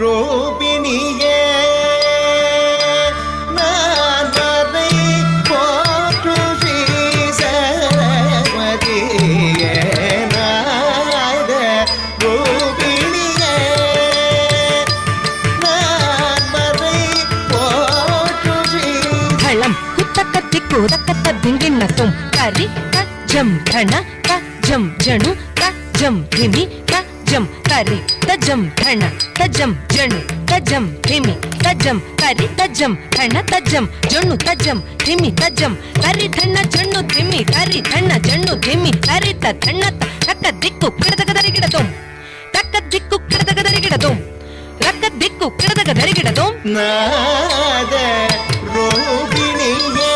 ரூபிணியே நான் வரை போற்றும் ஸ்ரீ சரஸ்வதியே நாத ரூபிணியே நான் வரை போற்றும் ஸ்ரீ ஹளம் குத்தக்கத்தி கூதக்கத்த திங்கிண்ணத்தும் கரி கஜம் கண கஜம் ஜணு கஜம் திமி கஜம் கரி தஜம் தண தஜம் ஜணு தஜம் திமி தஜம் கரி தஜம் தண தஜம் ஜணு தஜம் திமி தஜம் கரி தண ಜಣ್ಣು ತಿಮ್ಮಿ ಕರಿ ತಣ್ಣ ಜಣ್ಣು ತಿಮ್ಮಿ ಕರಿ ತಣ್ಣ ತಕ್ಕ ದಿಕ್ಕು ಕಿಡದಗದರಿಗಿಡದೋಂ ತಕ್ಕ ದಿಕ್ಕು ಕಿಡದಗದರಿಗಿಡದೋಂ ರಕ್ಕ ದಿಕ್ಕು ಕಿಡದಗದರಿಗಿಡದೋಂ ನಾದ ರೋಗಿಣಿಯೇ